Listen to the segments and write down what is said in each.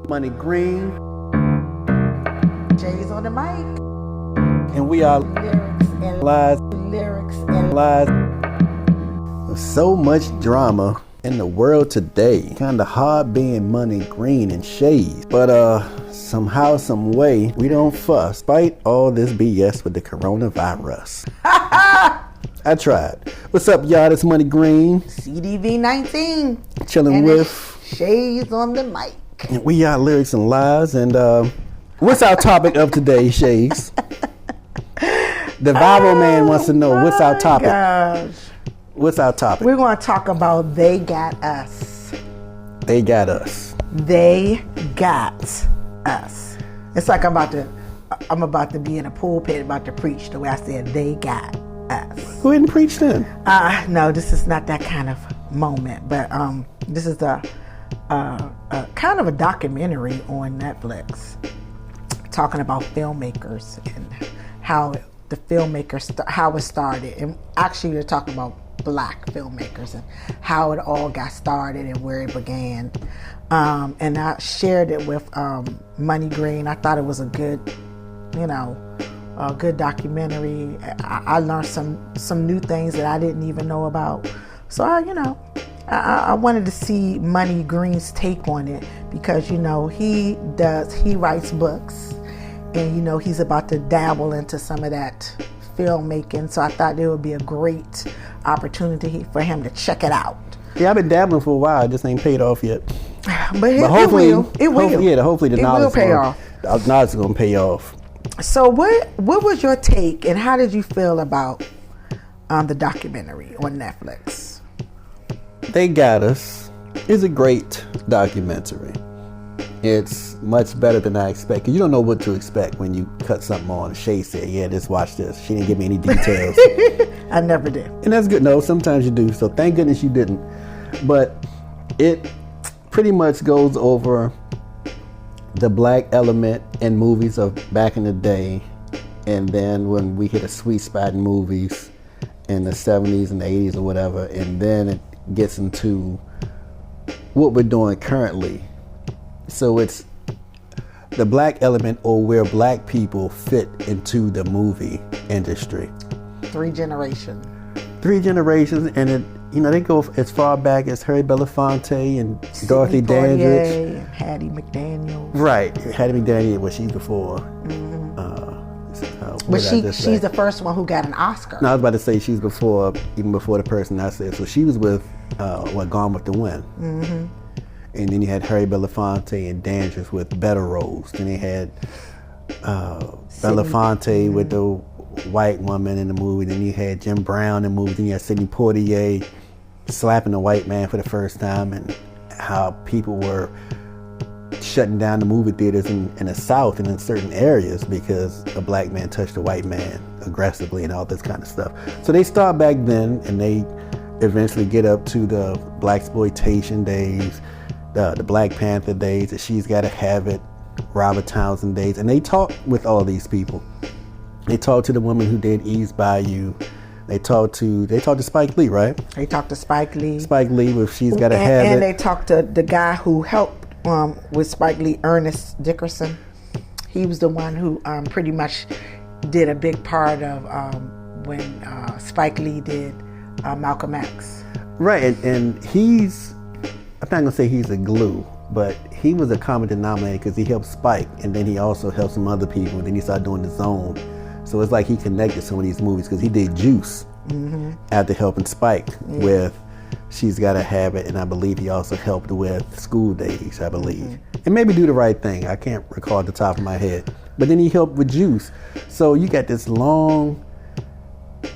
Money Green, Shayz on the mic. and we are Lyrics and lies. lyrics and Lies. There's so much drama in the world today. Kinda hard being Money Green and Shayz. But somehow, some way, we don't fuss. Despite all this BS with the coronavirus. I tried. What's up, y'all? It's Money Green. CDV 19. Chilling And with Shayz on the mic. and we are Lyrics and Lies. And what's our topic of today, Shayz? The viral man wants to know what's our topic. Gosh. What's our topic? We're going to talk about They Got Us. They got us. They got us. It's like I'm about to be in a pulpit about to preach the way I said they got us. Go ahead and preach then. No, this is not that kind of moment, but this is a kind of a documentary on Netflix talking about filmmakers and how the filmmakers, how it started. And actually they're talking about Black filmmakers and how it all got started and where it began. And I shared it with Money Green. I thought it was a good, a good documentary. I learned some new things that I didn't even know about. So I wanted to see Money Green's take on it because he writes books and he's about to dabble into some of that filmmaking. So I thought it would be a great opportunity for him to check it out. Yeah, I've been dabbling for a while. I just ain't paid off yet. But hopefully, it will. Hopefully the knowledge is going to pay off. So what was your take and how did you feel about the documentary on Netflix? They Got Us is a great documentary. It's much better than I expected. You don't know what to expect when you cut something on. Shay said, yeah, just watch this. She didn't give me any details. I never did. And that's good. No, sometimes you do. So thank goodness you didn't. But it pretty much goes over the Black element in movies of back in the day. And then when we hit a sweet spot in movies in the 70s and the 80s or whatever. And then it gets into what we're doing currently. So it's the Black element or where Black people fit into the movie industry. 3 generations. 3 generations, and they go as far back as Harry Belafonte and Dorothy Dandridge. And Hattie McDaniel. Right, Hattie McDaniel, was she before? But she's the first one who got an Oscar. No, I was about to say she's even before the person I said. So she was with Gone with the Wind. Mm-hmm. And then you had Harry Belafonte and Dandridge with Better Rose. Then they had Belafonte with the white woman in the movie. Then you had Jim Brown in the movie. Then you had Sidney Poitier slapping a white man for the first time, and how people were shutting down the movie theaters in the South and in certain areas because a Black man touched a white man aggressively and all this kind of stuff. So they start back then, and they eventually get up to the Blaxploitation days, the Black Panther days, the She's Gotta Have It, Robert Townsend days, and they talk with all these people. They talked to the woman who did Eve's Bayou. They talked to Spike Lee, right? They talked to Spike Lee. Spike Lee with She's Gotta Have It. And they talked to the guy who helped with Spike Lee, Ernest Dickerson. He was the one who pretty much did a big part of when Spike Lee did Malcolm X. Right, and I'm not gonna say he's a glue, but he was a common denominator because he helped Spike, and then he also helped some other people, and then he started doing The Zone. So it's like he connected some of these movies because he did Juice after helping Spike with She's Gotta Have It, and I believe he also helped with School Days, I believe. And maybe Do the Right Thing. I can't recall at the top of my head. But then he helped with Juice. So you got this long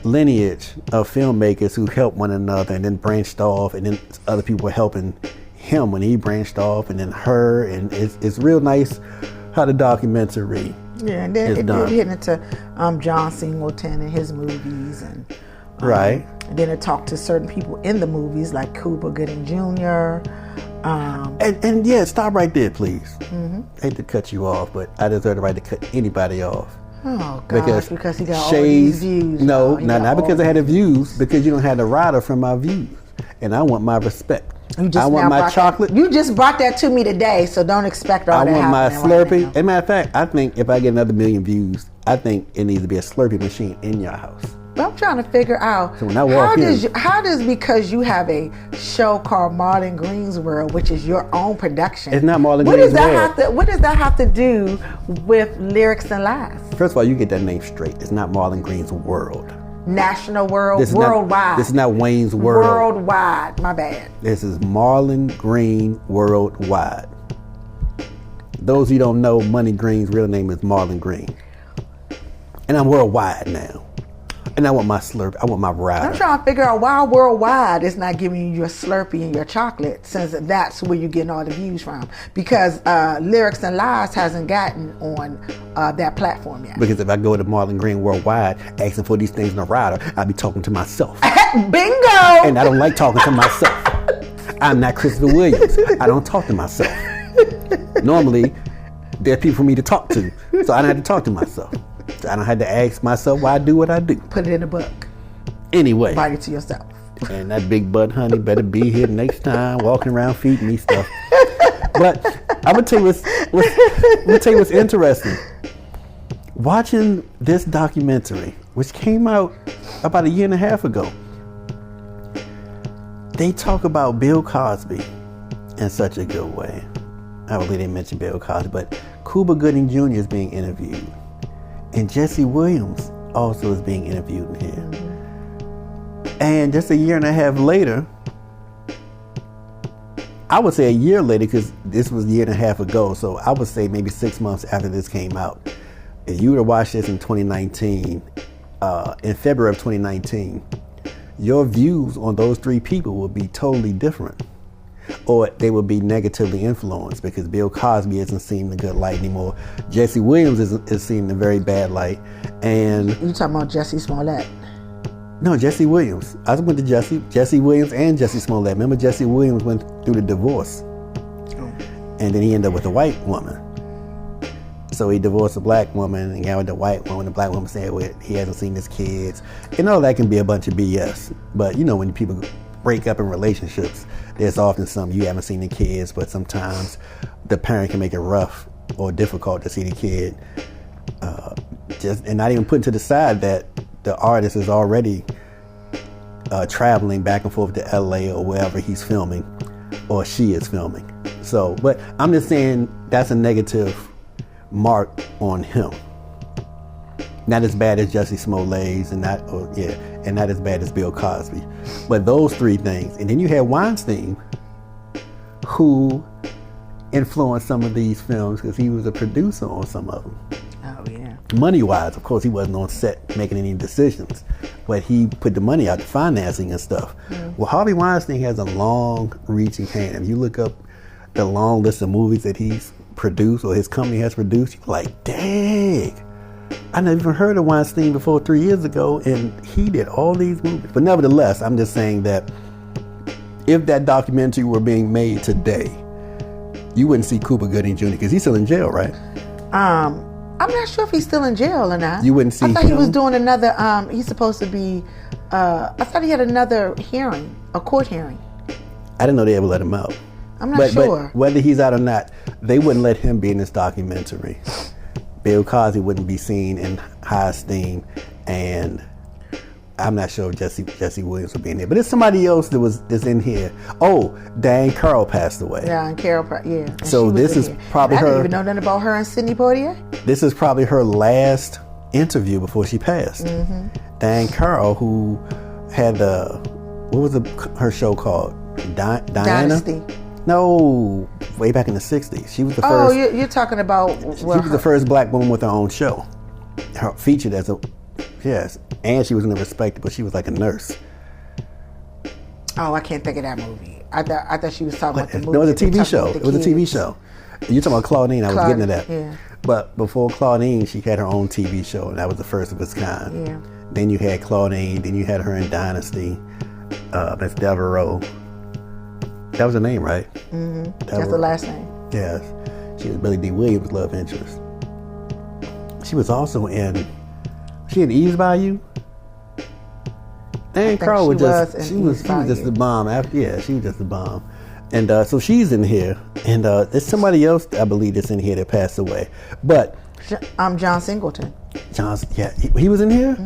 lineage of filmmakers who helped one another and then branched off, and then other people were helping him when he branched off, and then her, and it's real nice how the documentary and then it did hit into John Singleton and his movies, and right. And then it talked to certain people in the movies like Cuba Gooding Jr. And yeah, stop right there, please. I hate to cut you off, but I deserve the right to cut anybody off. Oh gosh, because he got all these views. No, not because I had the views, because you don't have the rider from my views, and I want my respect. I want my chocolate. You just brought that to me today, so don't expect all that. I want my Slurpee. Right, as a matter of fact, I think if I get another 1 million views, I think it needs to be a Slurpee machine in your house. But I'm trying to figure out so when I walk how does because you have a show called Marlon Green's World, which is your own production. It's not Marlon Green's World. What does that have to do with Lyrics and Lies? First of all, you get that name straight. It's not Marlon Green's World. National World, worldwide. This is not Wayne's World. Worldwide, my bad. This is Marlon Green Worldwide. Those who don't know, Money Green's real name is Marlon Green. And I'm worldwide now. And I want my Slurpee. I want my rider. I'm trying to figure out why Worldwide is not giving you your Slurpee and your chocolate, since that's where you're getting all the views from. Because Lyrics and Lies hasn't gotten on that platform yet. Because if I go to Marlon Green Worldwide asking for these things in a rider, I'll be talking to myself. Bingo! And I don't like talking to myself. I'm not Christopher Williams. I don't talk to myself. Normally, there's people for me to talk to, so I don't have to talk to myself. I don't have to ask myself why I do what I do. Put it in a book. Anyway. Write it to yourself. And that big butt honey better be here next time, walking around feeding me stuff. But I'm gonna tell you what's interesting. Watching this documentary, which came out about 1.5 years ago, they talk about Bill Cosby in such a good way. I believe they mentioned Bill Cosby, but Cuba Gooding Jr. is being interviewed. And Jesse Williams also is being interviewed in here. And just 1.5 years later, I would say a year later, because this was 1.5 years ago, so I would say maybe 6 months after this came out. If you were to watch this in 2019, in February of 2019, your views on those 3 people would be totally different. Or they would be negatively influenced because Bill Cosby isn't seen in a good light anymore. Jesse Williams is seen in a very bad light. And you talking about Jesse Smollett? No, Jesse Williams. I went to Jesse Williams and Jesse Smollett. Remember, Jesse Williams went through the divorce. And then he ended up with a white woman. So he divorced a black woman and got with the white woman. The black woman said he hasn't seen his kids. And all that can be a bunch of BS. But you know, when people break up in relationships, there's often some you haven't seen the kids, but sometimes the parent can make it rough or difficult to see the kid. And not even putting to the side that the artist is already traveling back and forth to LA or wherever he's filming or she is filming. So, but I'm just saying that's a negative mark on him. Not as bad as Jesse Smollett's and not as bad as Bill Cosby. But those 3 things. And then you had Weinstein, who influenced some of these films because he was a producer on some of them. Oh, yeah. Money-wise, of course, he wasn't on set making any decisions, but he put the money out, the financing and stuff. Mm. Well, Harvey Weinstein has a long-reaching hand. If you look up the long list of movies that he's produced or his company has produced, you're like, dang. I never even heard of Weinstein before 3 years ago, and he did all these movies. But nevertheless, I'm just saying that if that documentary were being made today, you wouldn't see Cuba Gooding Jr. because he's still in jail, right? I'm not sure if he's still in jail or not. You wouldn't see him? I thought he was doing another, he's supposed to be, I thought he had another hearing, a court hearing. I didn't know they ever let him out. I'm not sure. But whether he's out or not, they wouldn't let him be in this documentary. Bill Cosby wouldn't be seen in high esteem, and I'm not sure if Jesse Williams would be in there. But there's somebody else that's in here. Oh, Diane Carroll passed away. Yeah, and Carroll, yeah. And so this is probably her. I didn't even know nothing about her and Sidney Poitier. This is probably her last interview before she passed. Mm-hmm. Diane Carroll, who had what was her show called? Diana? Dynasty. No, way back in the 60s. She was the first. Oh, you're talking about... She was the first black woman with her own show. Her featured as yes, and she was in the Respected, but she was like a nurse. Oh, I can't think of that movie. I thought she was talking about the movie. No, it was a TV show. It was a TV show. You're talking about Claudine. I was getting to that. Yeah. But before Claudine, she had her own TV show, and that was the first of its kind. Yeah. Then you had Claudine. Then you had her in Dynasty. Miss Devereaux. That was her name, right? Mm-hmm. That's the last name. Yes. She was Billy D. Williams' love interest. She was also in... She in Eve's Bayou? Diane Carroll was just... She was just the bomb. She was just the bomb. And so she's in here, and there's somebody else I believe that's in here that passed away. But I'm John Singleton. He was in here.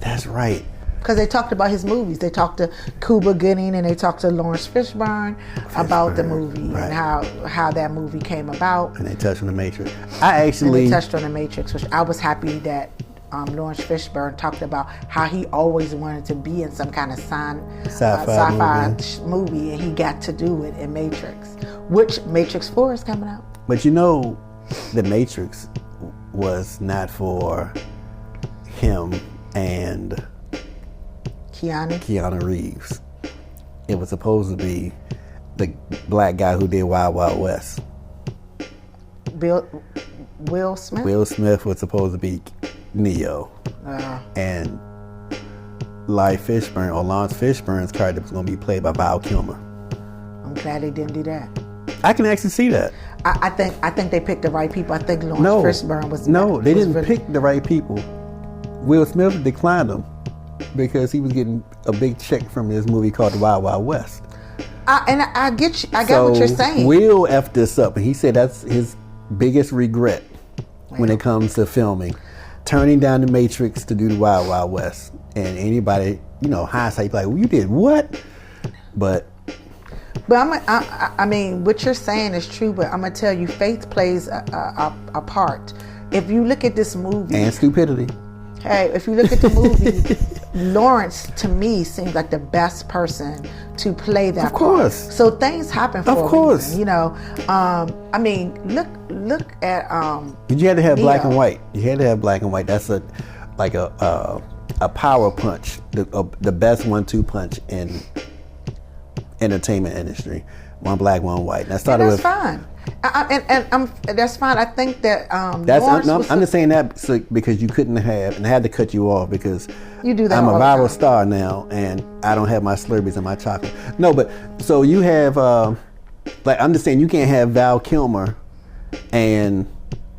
That's right. Because they talked about his movies. They talked to Cuba Gooding and they talked to Lawrence Fishburne about the movie and how that movie came about. And they touched on the Matrix. They touched on the Matrix, which I was happy that Lawrence Fishburne talked about how he always wanted to be in some kind of sci-fi movie, and he got to do it in Matrix, which Matrix 4 is coming out. But you know, the Matrix was not for him and Keanu Reeves. It was supposed to be the black guy who did Wild Wild West. Will Smith? Will Smith was supposed to be Neo. And Lawrence Fishburne's character was going to be played by Val Kilmer. I'm glad they didn't do that. I can actually see that. I think they picked the right people. I think Lawrence Fishburne was... No, they didn't pick the right people. Will Smith declined them because he was getting a big check from this movie called The Wild Wild West. I get what you're saying. Will F this up, and he said that's his biggest regret when it comes to filming. Turning down the Matrix to do The Wild Wild West. And anybody, hindsight, like, well, you did what? But I mean, what you're saying is true, but I'm going to tell you, faith plays a part. If you look at this movie... And stupidity. Hey, if you look at the movie, Lawrence, to me, seems like the best person to play that part. Of course. So things happen for a reason, I mean, look at... But you had to have Neo. black and white. You had to have black and white. That's a power punch, the best 1-2 punch in entertainment industry. One black, one white. And that's fine. That's fine. I think that I'm just saying that because you couldn't have, and I had to cut you off because you do that. I'm a viral star now, and I don't have my Slurpees and my chocolate. No, but so you have I'm just saying you can't have Val Kilmer and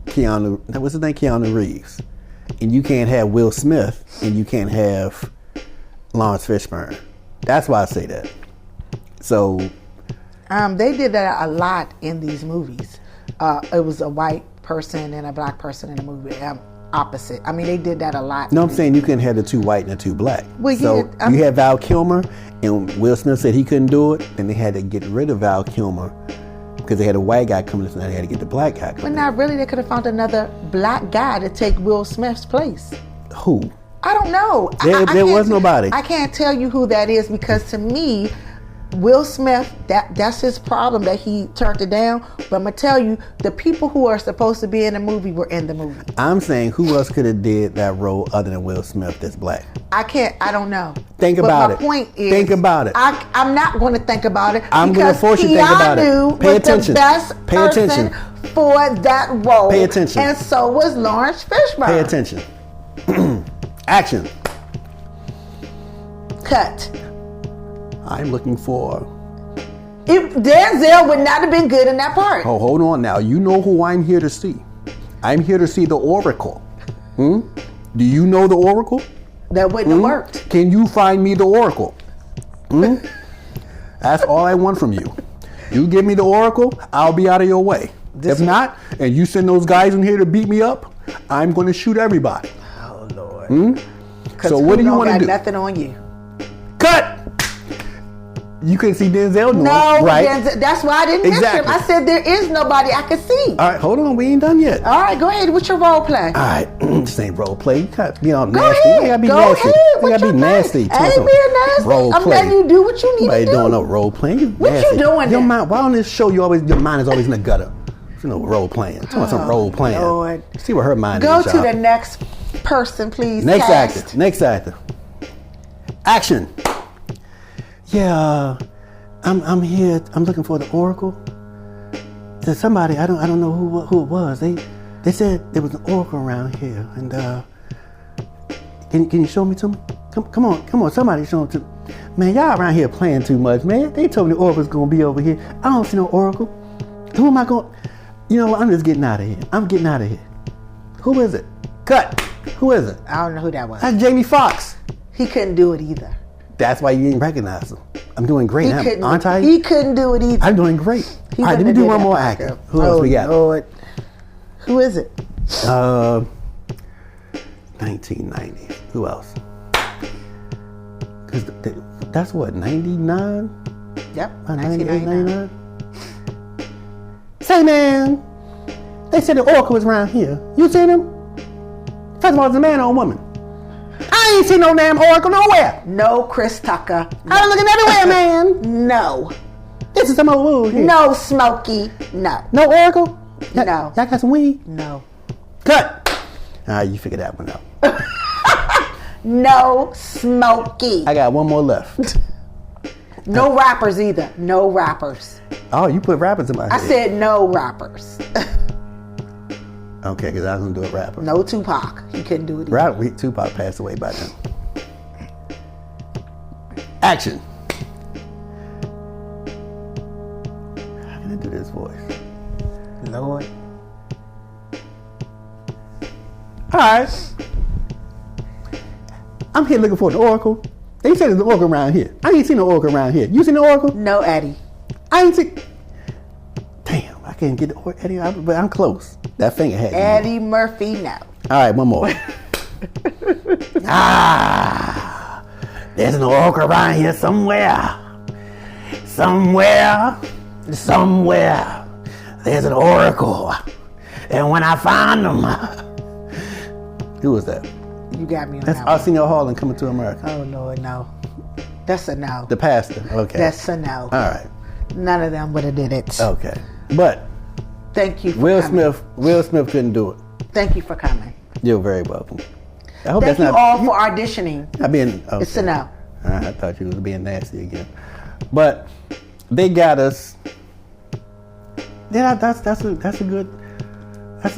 Keanu Reeves, and you can't have Will Smith, and you can't have Lawrence Fishburne. That's why I say that. So. They did that a lot in these movies. It was a white person and a black person in the movie. Opposite. I mean, they did that a lot. No, I'm saying you couldn't have the two white and the two black. Well, you had Val Kilmer, and Will Smith said he couldn't do it. Then they had to get rid of Val Kilmer because they had a white guy coming in, so they had to get the black guy coming in. But not really. They could have found another black guy to take Will Smith's place. Who? I don't know. There was nobody. I can't tell you who that is because to me, Will Smith, that's his problem that he turned it down. But I'm going to tell you, the people who are supposed to be in the movie were in the movie. I'm saying who else could have did that role other than Will Smith that's black? I don't know. Think about it. My point is... Think about it. I'm not going to think about it. I'm going to force you to think about it. Pay attention. The best person for that role. Pay attention. And so was Lawrence Fishburne. Pay attention. Action. Cut. I'm looking for... Denzel would not have been good in that part. Oh, hold on now. You know who I'm here to see. I'm here to see the Oracle. Do you know the Oracle? That wouldn't have worked. Can you find me the Oracle? That's all I want from you. You give me the Oracle, I'll be out of your way. If not, and you send those guys in here to beat me up, I'm going to shoot everybody. Oh, Lord. So what do you want to do? Nothing on you. Cut! You couldn't see Denzel? No, right? Denzel, that's why I didn't mention him. I said there is nobody I could see. All right, hold on. We ain't done yet. All right, go ahead. What's your role play? All right, this ain't role play. You gotta be all go nasty. Ahead. You gotta be go nasty. Ahead. You gotta be nasty. I ain't being nasty. Role I'm play. letting you do what you need to do. doing no role playing. What nasty. you doing Your then? mind, why on this show your mind is always in the gutter? Role playing. Talking about some role playing. Lord. See what her mind go is. Go to the next person, please. Next actor. Action. Yeah. I'm here. I'm looking for the Oracle. There's somebody. I don't know who it was. They said there was an Oracle around here. And can you show me to me? Come on. Somebody show it to me. Man, y'all around here playing too much, man. They told me the Oracle's gonna be over here. I don't see no Oracle. Who am I going? You know what? I'm just getting out of here. I'm getting out of here. Who is it? Cut. Who is it? I don't know who that was. That's Jamie Foxx. He couldn't do it either. That's why you didn't recognize him. I'm doing great, aren't I? He couldn't do it either. I'm doing great. All right, let me do one more actor. Who else we got? Lord. Who is it? 1990. Who else? Because that's what, 99? Yep, 99. Say, man, they said the oracle was around here. You seen him? First of all, it's a man or a woman? I ain't seen no damn oracle nowhere. No, Chris Tucker. No. I'm looking everywhere, man. No. This is some old wood here. No, Smokey. No. No oracle? No. Y'all got some weed? No. Cut. All right, you figure that one out. No, Smokey. I got one more left. No rappers either. No rappers. Oh, you put rappers in my head. I said no rappers. Okay, because I was going to do a rapper. No Tupac. He couldn't do it either. Tupac passed away by then. Action. How can I do this voice? Lord. All right. I'm here looking for the oracle. They said there's an oracle around here. I ain't seen no oracle around here. You seen the oracle? No, Eddie. I ain't seen... Damn, I can't get the oracle, Eddie, but I'm close. That finger had Eddie Murphy, no. All right, one more. There's an oracle around here somewhere. Somewhere. There's an oracle. And when I find them... Who was that? You got me on That's that one. Arsenio Hall in Coming to America. Oh, Lord, no. That's a no. The pastor. Okay. That's a no. All right. None of them would have did it. Okay. But thank you for coming. Will Smith couldn't do it. Thank you for coming. You're very welcome. I hope Thank that's you not all for auditioning. Okay. It's a no. I thought you was being nasty again. But they got us. Yeah, that's a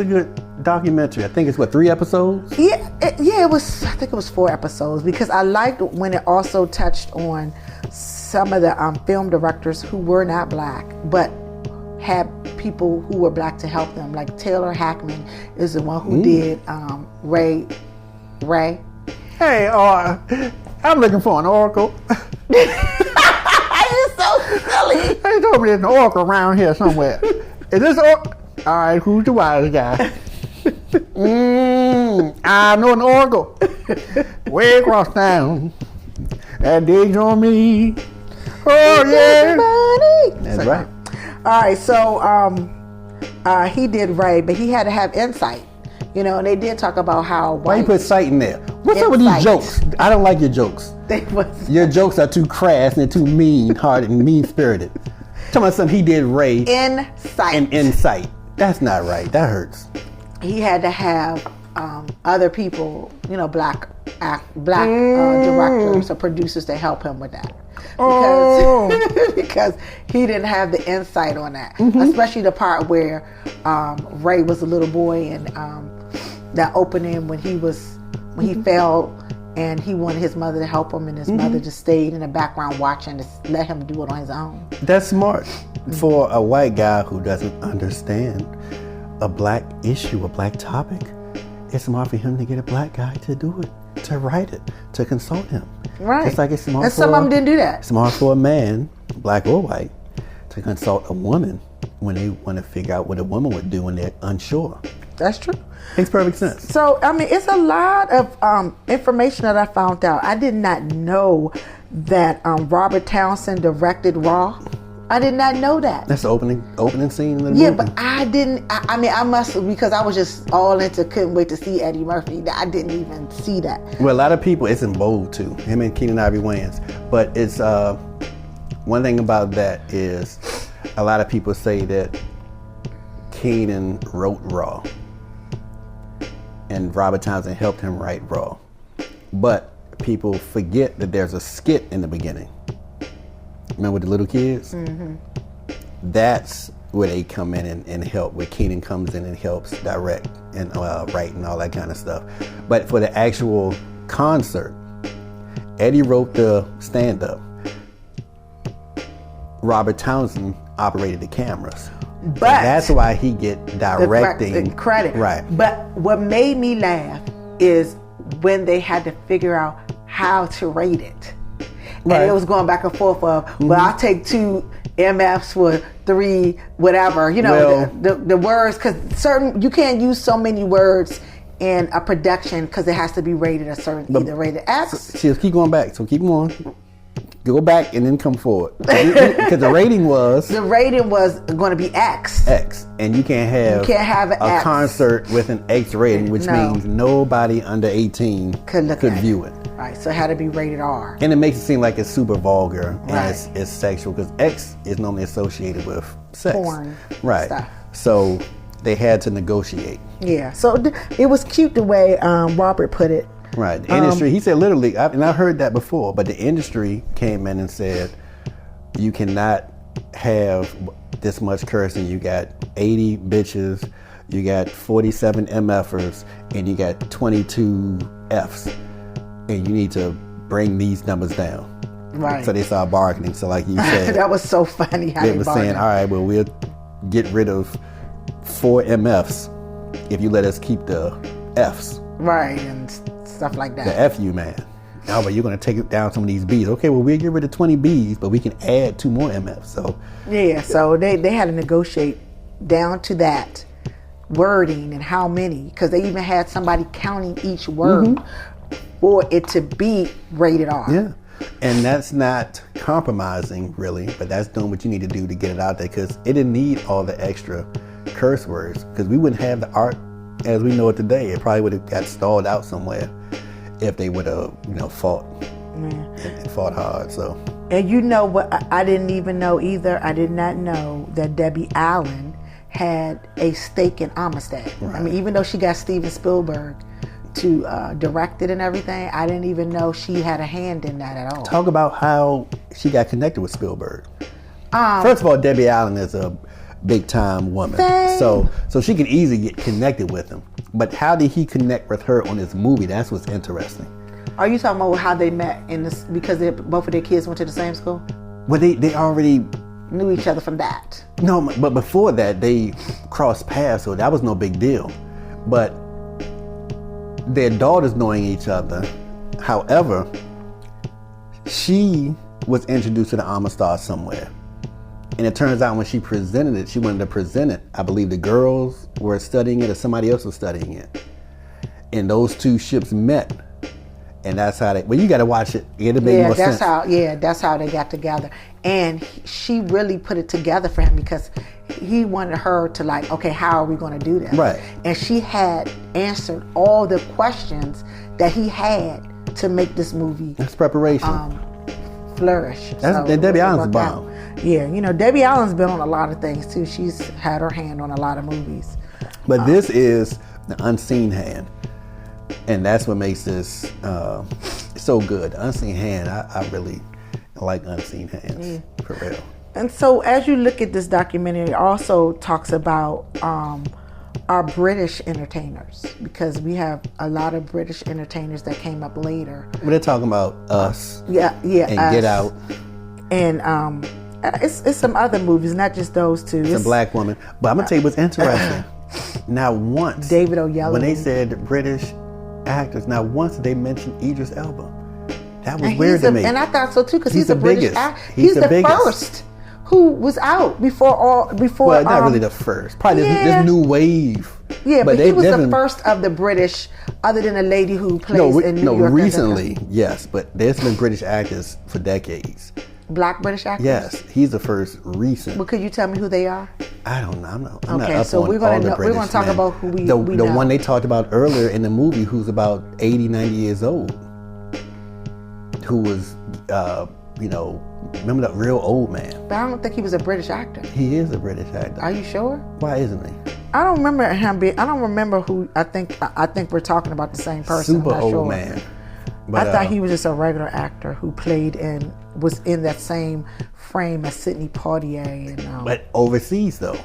good documentary. I think it's 3 episodes? Yeah, it was. I think it was 4 episodes because I liked when it also touched on some of the film directors who were not black but had people who were black to help them. Like Taylor Hackman is the one who did Ray. Hey, I'm looking for an oracle. You're so silly. They told me there's an oracle around here somewhere. Is this oracle? All right, who's the wise guy? I know an oracle. Way across town. That digs on me. Oh, yeah. That's right. All right, so he did Ray, but he had to have insight. You know, and they did talk about how Why you put sight in there? What's up with these jokes? I don't like your jokes. Your jokes are too crass and they're too mean-hearted and mean-spirited. Tell me something he did Ray. Insight. And insight. That's not right. That hurts. He had to have other people, you know, black directors or producers to help him with that. Because he didn't have the insight on that. Especially the part where Ray was a little boy and that opening when he fell and he wanted his mother to help him and his mother just stayed in the background watching to let him do it on his own. That's smart for a white guy who doesn't understand a black issue, a black topic. It's smart for him to get a black guy to do it, to write it, to consult him. Right. Just like it's smart and some of them didn't do that. Smart for a man, black or white, to consult a woman when they want to figure out what a woman would do when they're unsure. That's true. Makes perfect sense. So, I mean, it's a lot of information that I found out. I did not know that Robert Townsend directed Raw. I did not know that. That's the opening scene in the movie. Yeah, but I didn't. I mean, I must, because I was just all into couldn't wait to see Eddie Murphy. I didn't even see that. Well, a lot of people, it's in bold too. Him and Keenan Ivory Wayans. But it's one thing about that is a lot of people say that Keenan wrote Raw and Robert Townsend helped him write Raw. But people forget that there's a skit in the beginning. Remember the little kids? That's where they come in and help, where Keenan comes in and helps direct and write and all that kind of stuff. But for the actual concert, Eddie wrote the stand-up. Robert Townsend operated the cameras. But so that's why he get directing the credit. Right. But what made me laugh is when they had to figure out how to rate it. and it was going back and forth of, well, I'll take 2 MFs for 3, whatever. You know, the words, because you can't use so many words in a production because it has to be rated a certain, either rated X. So keep going back. So keep going. Go back and then come forward. Because the rating was going to be X. X. And you can't have an a X. concert with an X rating, which means nobody under 18 could view it. Right. So it had to be rated R. And it makes it seem like it's super vulgar and it's sexual, because X is normally associated with sex. Porn. Right. Stuff. So they had to negotiate. Yeah. So it was cute the way Robert put it. Right. The industry, he said literally, and I heard that before, but the industry came in and said, you cannot have this much cursing. You got 80 bitches, you got 47 MFers, and you got 22 Fs. And you need to bring these numbers down. Right. So they started bargaining. So like you said. That was so funny how they were saying, all right, well, we'll get rid of 4 MFs if you let us keep the Fs. Right, and stuff like that. The FU man. Now, but you're going to take down some of these Bs. Okay, well, we'll get rid of 20 Bs, but we can add 2 more MFs. So yeah, so they had to negotiate down to that wording and how many, because they even had somebody counting each word for it to be rated R. Yeah, and that's not compromising really, but that's doing what you need to do to get it out there, because it didn't need all the extra curse words, because we wouldn't have the art as we know it today. It probably would have got stalled out somewhere if they would have, fought and fought hard. So, and you know what? I didn't even know either. I did not know that Debbie Allen had a stake in Amistad. Right. I mean, even though she got Steven Spielberg to direct it and everything, I didn't even know she had a hand in that at all. Talk about how she got connected with Spielberg. First of all, Debbie Allen is a big time woman, so she could easily get connected with him. But how did he connect with her on this movie? That's what's interesting. Are you talking about how they met in this, because both of their kids went to the same school? Well, they already knew each other from that. No, but before that they crossed paths, so that was no big deal. But their daughters knowing each other, however, she was introduced to the Amistad somewhere. And it turns out when she presented it, she wanted to present it. I believe the girls were studying it or somebody else was studying it. And those two ships met. And that's how they, well, you got to watch it. It'll make more sense. That's how they got together. And she really put it together for him, because he wanted her to like, okay, how are we going to do this? Right. And she had answered all the questions that he had to make this movie. That's preparation. Flourish. And Debbie Allen's a bomb. Yeah, Debbie Allen's been on a lot of things too. She's had her hand on a lot of movies. But this is the unseen hand. And that's what makes this so good. The unseen hand, I really like unseen hands, for real. And so as you look at this documentary, it also talks about our British entertainers, because we have a lot of British entertainers that came up later. Well, they're talking about Us. Yeah, and Us. Get Out. And it's some other movies, not just those two. It's a black woman. But I'm going to tell you what's interesting. Not once. David Oyelowo. When they said British actors, not once did they mention Idris Elba. That was weird to me. And I thought so too, because he's a British actor. He's the first who was out before. Well, not really the first. Probably this new wave. Yeah, but he was the first of the British, other than a lady who plays in New York. No, recently, yes, but there's been British actors for decades. Black British actors? Yes, he's the first recent. Well, could you tell me who they are? I don't know. I'm not okay, up so on we're gonna all the British, we're gonna talk about who we know. The one they talked about earlier in the movie, who's about 80, 90 years old, who was, remember that real old man. But I don't think he was a British actor. He is a British actor. Are you sure? Why isn't he? I don't remember him being. I don't remember who. I think we're talking about the same person. Super old man. But, I thought he was just a regular actor who was in that same frame as Sidney Poitier. But overseas though,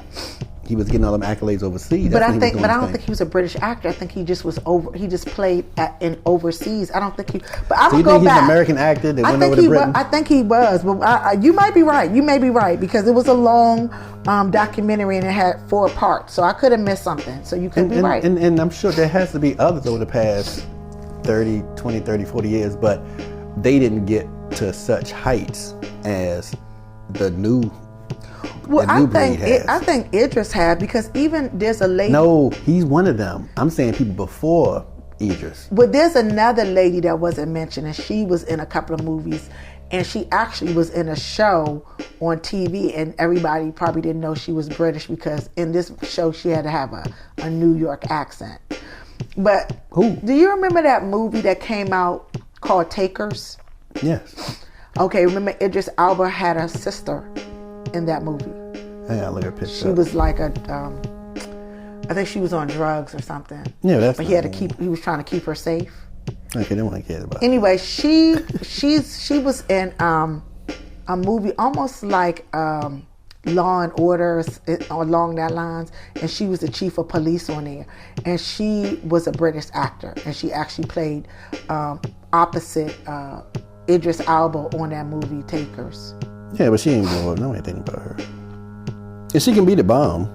he was getting all them accolades overseas. But I don't think he was a British actor. I think he just was He just played in overseas. I don't think he. But I'm gonna go back. He's an American actor that went over to Britain? I think he was. But you might be right. You may be right, because it was a long documentary and it had 4 parts. So I could have missed something. So you could be right. And I'm sure there has to be others over the past 20, 30, 40 years, but they didn't get to such heights as the new. Well, the new breed has. I think Idris had, because even there's a lady. No, he's one of them. I'm saying people before Idris. But there's another lady that wasn't mentioned, and she was in a couple of movies, and she actually was in a show on TV, and everybody probably didn't know she was British because in this show she had to have a New York accent. But Who? Do you remember that movie that came out called Takers? Yes. Okay, remember Idris Elba had a sister in that movie. I gotta look at her picture. She was like I think she was on drugs or something. Yeah, that's. But he was trying to keep her safe. Okay, they want to care about. Anyway, she was in a movie almost like Law and Order, along that lines, and she was the chief of police on there, and she was a British actor, and she actually played opposite Idris Elba on that movie Takers. Yeah, but she ain't gonna know anything about her. And she can be the bomb.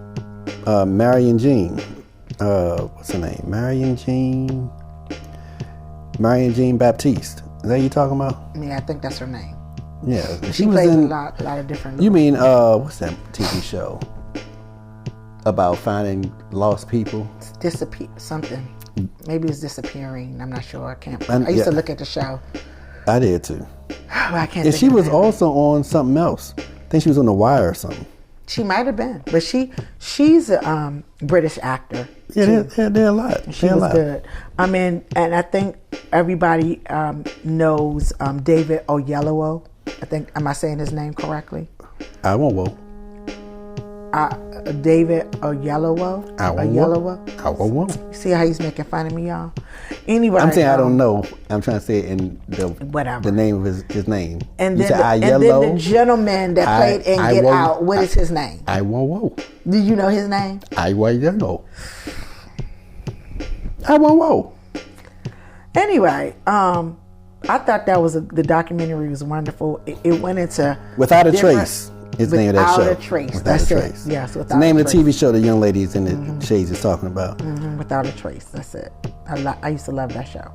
Marion Jean. What's her name? Marion Jean Baptiste. Is that you talking about? Yeah, I think that's her name. Yeah, She was plays in. a lot of different. You mean what's that TV show about finding lost people? Disappear something. Maybe it's disappearing. I'm not sure. I can't. And- I used to yeah. look at the show. I did too. I can't. And think she of was the name. also on something else. I think she was on The Wire or something. She might have been, but she's a British actor. Yeah, too. they're a lot. She They're a was lot. good. I mean, and I think everybody knows David Oyelowo. I think, am I saying his name correctly? I won't whoa. David Oyelowo. I won't whoa. See how he's making fun of me, y'all? Anyway. I'm saying I don't know. I'm trying to say it in Whatever. the name of his name. And You then, said and then the gentleman that played in Get Out, what is his name? I won't whoa. Did you know his name? I won't know. I won't whoa. Anyway, I thought that was the documentary was wonderful. It went into Without a different- Trace is the name of that show. Without a Trace. Without That's a it. Trace. Yes, The Without name a of the Trace. TV show the young ladies in the Shayz is talking about. Without a Trace. That's it. I used to love that show.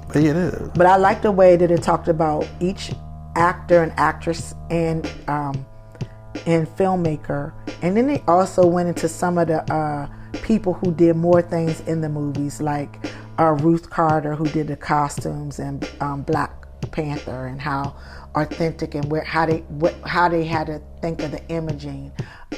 But yeah, it is. But I like the way that it talked about each actor and actress and filmmaker, and then they also went into some of the people who did more things in the movies, like Ruth Carter, who did the costumes and Black Panther, and how authentic and how they had to think of the imaging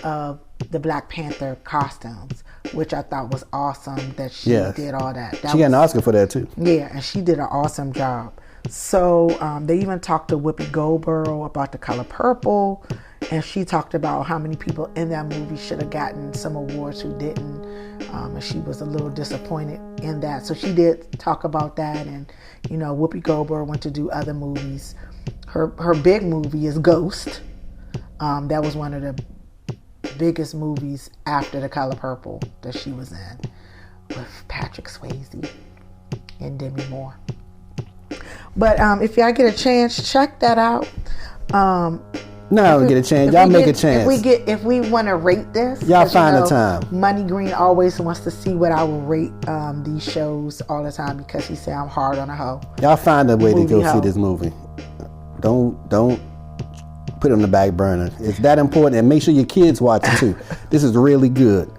of the Black Panther costumes, which I thought was awesome that she did all that. She got an Oscar for that too. Yeah, and she did an awesome job. So they even talked to Whoopi Goldberg about The Color Purple, and she talked about how many people in that movie should have gotten some awards who didn't, and she was a little disappointed in that. So she did talk about that, and Whoopi Goldberg went to do other movies. Her big movie is Ghost. That was one of the biggest movies after The Color Purple that she was in, with Patrick Swayze and Demi Moore. But if y'all get a chance, check that out. No, get a chance. Y'all make a chance. If we want to rate this, Y'all 'cause, find the time. Money Green always wants to see what I will rate these shows all the time, because he said I'm hard on a hoe. Y'all find a way to go Movie see hoe. this movie. Don't put it on the back burner. It's that important, and make sure your kids watch it too. This is really good,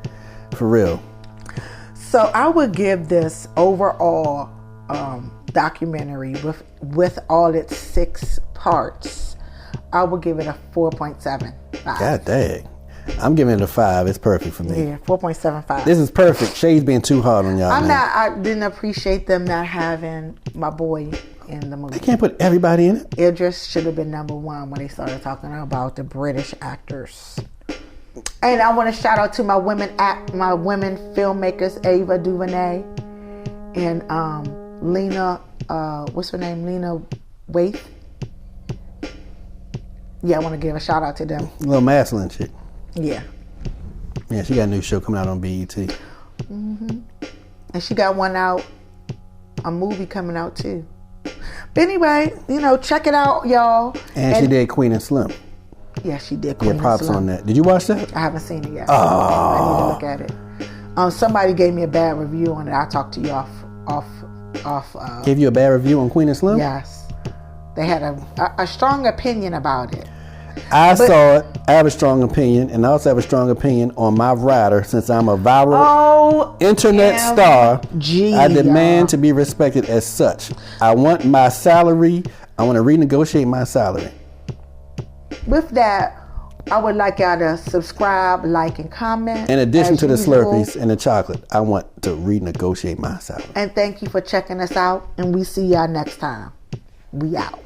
for real. So I would give this overall documentary with all its 6 parts, I would give it a 4.75. God dang. I'm giving it a 5. It's perfect for me. Yeah, 4.75. This is perfect. Shay's being too hard on y'all. I didn't appreciate them not having my boy in the movie. They can't put everybody in it. Idris should have been number 1 when they started talking about the British actors. And I want to shout out to my women filmmakers, Ava DuVernay and Lena, what's her name? Lena Waithe. Yeah, I want to give a shout out to them. Little Maslin chick. Yeah. Yeah, she got a new show coming out on BET. And she got a movie coming out too. But anyway, check it out, y'all. And she did Queen and Slim. Yeah, she did Queen and props Slim. on that. Did you watch that? I haven't seen it yet. I need to look at it. Somebody gave me a bad review on it. I'll talk to you off. Gave you a bad review on Queen and Slim? Yes. They had a strong opinion about it. I saw it. I have a strong opinion, and I also have a strong opinion on my rider. Since I'm a viral internet star, I demand to be respected as such. I want my salary. I want to renegotiate my salary. With that, I would like y'all to subscribe, like, and comment. In addition to the Slurpees and the chocolate, I want to renegotiate my salary. And thank you for checking us out, and we see y'all next time. We out.